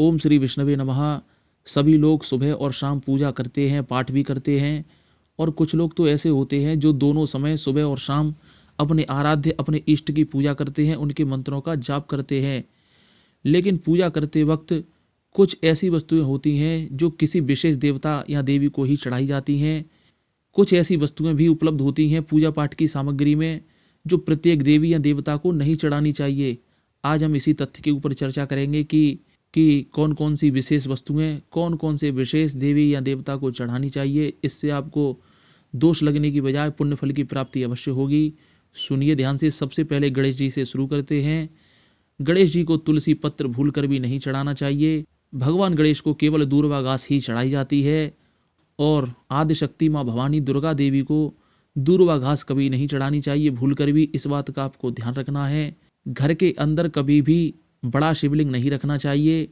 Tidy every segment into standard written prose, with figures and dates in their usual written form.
ओम श्री विष्णवे नमः। सभी लोग सुबह और शाम पूजा करते हैं, पाठ भी करते हैं। और कुछ लोग तो ऐसे होते हैं जो दोनों समय सुबह और शाम अपने आराध्य, अपने इष्ट की पूजा करते हैं, उनके मंत्रों का जाप करते हैं। लेकिन पूजा करते वक्त कुछ ऐसी वस्तुएं होती हैं जो किसी विशेष देवता या देवी को ही चढ़ाई जाती हैं। कुछ ऐसी वस्तुएं भी उपलब्ध होती हैं पूजा पाठ की सामग्री में जो प्रत्येक देवी या देवता को नहीं चढ़ानी चाहिए। आज हम इसी तथ्य के ऊपर चर्चा करेंगे कि कौन कौन सी विशेष वस्तुएं, कौन कौन से विशेष देवी या देवता को चढ़ानी चाहिए। इससे आपको दोष लगने की बजाय पुण्य फल की प्राप्ति अवश्य होगी। सुनिए ध्यान से। सबसे पहले गणेश जी से शुरू करते हैं। गणेश जी को तुलसी पत्र भूल कर भी नहीं चढ़ाना चाहिए। भगवान गणेश को केवल दूर्वा घास ही चढ़ाई जाती है और आदिशक्ति माँ भवानी दुर्गा देवी को दूर्वा घास कभी नहीं चढ़ानी चाहिए भूल कर भी। इस बात का आपको ध्यान रखना है। घर के अंदर कभी भी बड़ा शिवलिंग नहीं रखना चाहिए।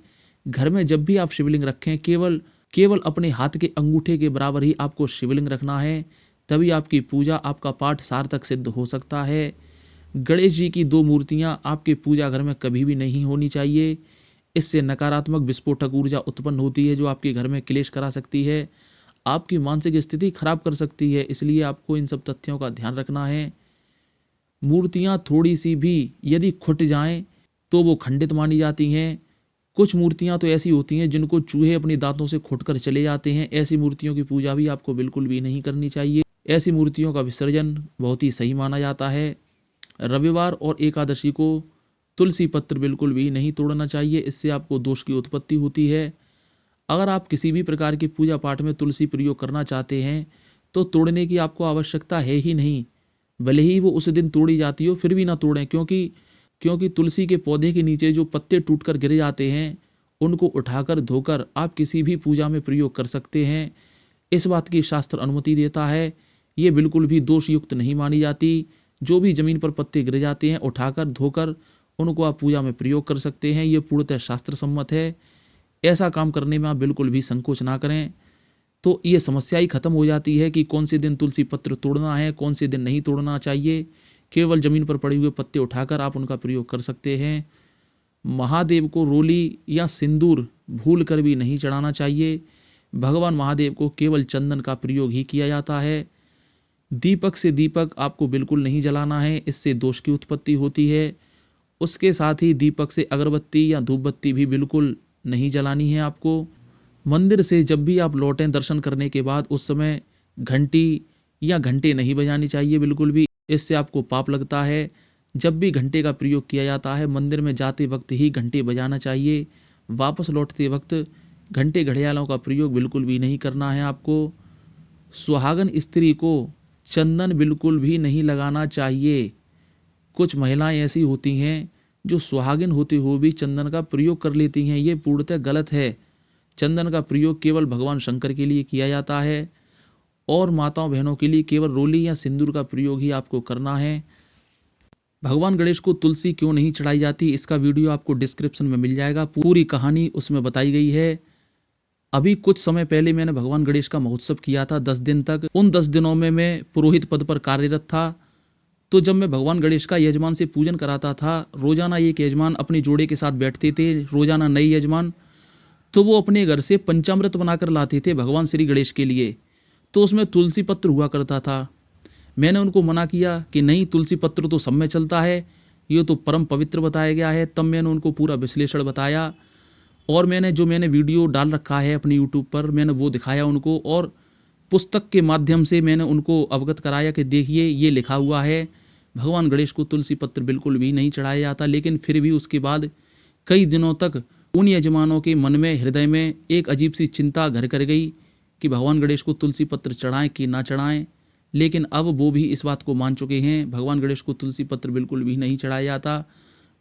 घर में जब भी आप शिवलिंग रखें केवल अपने हाथ के अंगूठे के बराबर ही आपको शिवलिंग रखना है, तभी आपकी पूजा, आपका पाठ सार्थक सिद्ध हो सकता है। गणेश जी की 2 मूर्तियां आपके पूजा घर में कभी भी नहीं होनी चाहिए। इससे नकारात्मक विस्फोटक ऊर्जा उत्पन्न होती है जो आपके घर में क्लेश करा सकती है, आपकी मानसिक स्थिति खराब कर सकती है। इसलिए आपको इन सब तथ्यों का ध्यान रखना है। मूर्तियां थोड़ी सी भी यदि खुट जाएं तो वो खंडित मानी जाती हैं। कुछ मूर्तियां तो ऐसी होती हैं जिनको चूहे अपने दांतों से खोदकर चले जाते हैं। ऐसी मूर्तियों की पूजा भी आपको बिल्कुल भी नहीं करनी चाहिए। ऐसी मूर्तियों का विसर्जन बहुत ही सही माना जाता है। रविवार और एकादशी को तुलसी पत्र बिल्कुल भी नहीं तोड़ना चाहिए। इससे आपको दोष की उत्पत्ति होती है। अगर आप किसी भी प्रकार की पूजा पाठ में तुलसी प्रयोग करना चाहते हैं तो तोड़ने की आपको आवश्यकता है ही नहीं। भले ही वो उस दिन तोड़ी जाती हो फिर भी ना तोड़ें, क्योंकि तुलसी के पौधे के नीचे जो पत्ते टूटकर गिर जाते हैं उनको उठाकर धोकर आप किसी भी पूजा में प्रयोग कर सकते हैं। इस बात की शास्त्र अनुमति देता है। ये बिल्कुल भी दोष युक्त नहीं मानी जाती। जो भी जमीन पर पत्ते गिर जाते हैं उठाकर धोकर उनको आप पूजा में प्रयोग कर सकते हैं। ये पूर्णतः शास्त्र सम्मत है। ऐसा काम करने में आप बिल्कुल भी संकोच ना करें। तो ये समस्या ही खत्म हो जाती है कि कौन से दिन तुलसी पत्र तोड़ना है, कौन से दिन नहीं तोड़ना चाहिए। केवल जमीन पर पड़े हुए पत्ते उठाकर आप उनका प्रयोग कर सकते हैं। महादेव को रोली या सिंदूर भूल कर भी नहीं चढ़ाना चाहिए। भगवान महादेव को केवल चंदन का प्रयोग ही किया जाता है। दीपक से दीपक आपको बिल्कुल नहीं जलाना है, इससे दोष की उत्पत्ति होती है। उसके साथ ही दीपक से अगरबत्ती या धूप बत्ती भी बिल्कुल नहीं जलानी है आपको। मंदिर से जब भी आप लौटें दर्शन करने के बाद उस समय घंटी या घंटे नहीं बजानी चाहिए बिल्कुल भी। इससे आपको पाप लगता है। जब भी घंटे का प्रयोग किया जाता है मंदिर में जाते वक्त ही घंटे बजाना चाहिए। वापस लौटते वक्त घंटे घड़ियालों का प्रयोग बिल्कुल भी नहीं करना है आपको। सुहागन स्त्री को चंदन बिल्कुल भी नहीं लगाना चाहिए। कुछ महिलाएं ऐसी होती हैं जो सुहागिन होते हुए भी चंदन का प्रयोग कर लेती हैं। ये पूर्णतः गलत है। चंदन का प्रयोग केवल भगवान शंकर के लिए किया जाता है और माताओं बहनों के लिए केवल रोली या सिंदूर का प्रयोग ही आपको करना है। भगवान गणेश को तुलसी क्यों नहीं चढ़ाई जाती, इसका वीडियो आपको डिस्क्रिप्शन में मिल जाएगा। पूरी कहानी उसमें बताई गई है। अभी कुछ समय पहले मैंने भगवान गणेश का महोत्सव किया था 10 दिन तक। उन 10 दिनों में मैं पुरोहित पद पर कार्यरत था। तो जब मैं भगवान गणेश का यजमान से पूजन कराता था, रोजाना एक यजमान अपने जोड़े के साथ बैठते थे, रोजाना नए यजमान। तो वो अपने घर से पंचामृत बनाकर लाते थे भगवान श्री गणेश के लिए। तो उसमें तुलसी पत्र हुआ करता था। मैंने उनको मना किया कि नहीं, तुलसी पत्र तो सब में चलता है, ये तो परम पवित्र बताया गया है। तब मैंने उनको पूरा विश्लेषण बताया और मैंने वीडियो डाल रखा है अपने यूट्यूब पर, मैंने वो दिखाया उनको और पुस्तक के माध्यम से मैंने उनको अवगत कराया कि देखिए ये लिखा हुआ है भगवान गणेश को तुलसी पत्र बिल्कुल भी नहीं चढ़ाया जाता। लेकिन फिर भी उसके बाद कई दिनों तक उन यजमानों के मन में, हृदय में एक अजीब सी चिंता घर कर गई कि भगवान गणेश को तुलसी पत्र चढ़ाएं कि ना चढ़ाएं। लेकिन अब वो भी इस बात को मान चुके हैं, भगवान गणेश को तुलसी पत्र बिल्कुल भी नहीं चढ़ाया जाता।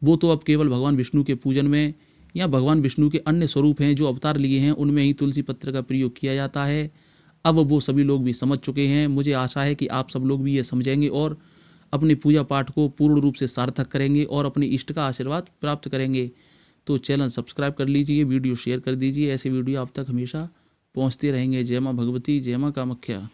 वो तो अब केवल भगवान विष्णु के पूजन में या भगवान विष्णु के अन्य स्वरूप हैं जो अवतार लिए हैं उनमें ही तुलसी पत्र का प्रयोग किया जाता है। अब वो सभी लोग भी समझ चुके हैं। मुझे आशा है कि आप सब लोग भी ये समझेंगे और अपने पूजा पाठ को पूर्ण रूप से सार्थक करेंगे और अपने इष्ट का आशीर्वाद प्राप्त करेंगे। तो चैनल सब्सक्राइब कर लीजिए, वीडियो शेयर कर दीजिए। ऐसे वीडियो आप तक हमेशा पहुंचते रहेंगे। जय मां भगवती, जय मां कामाख्या।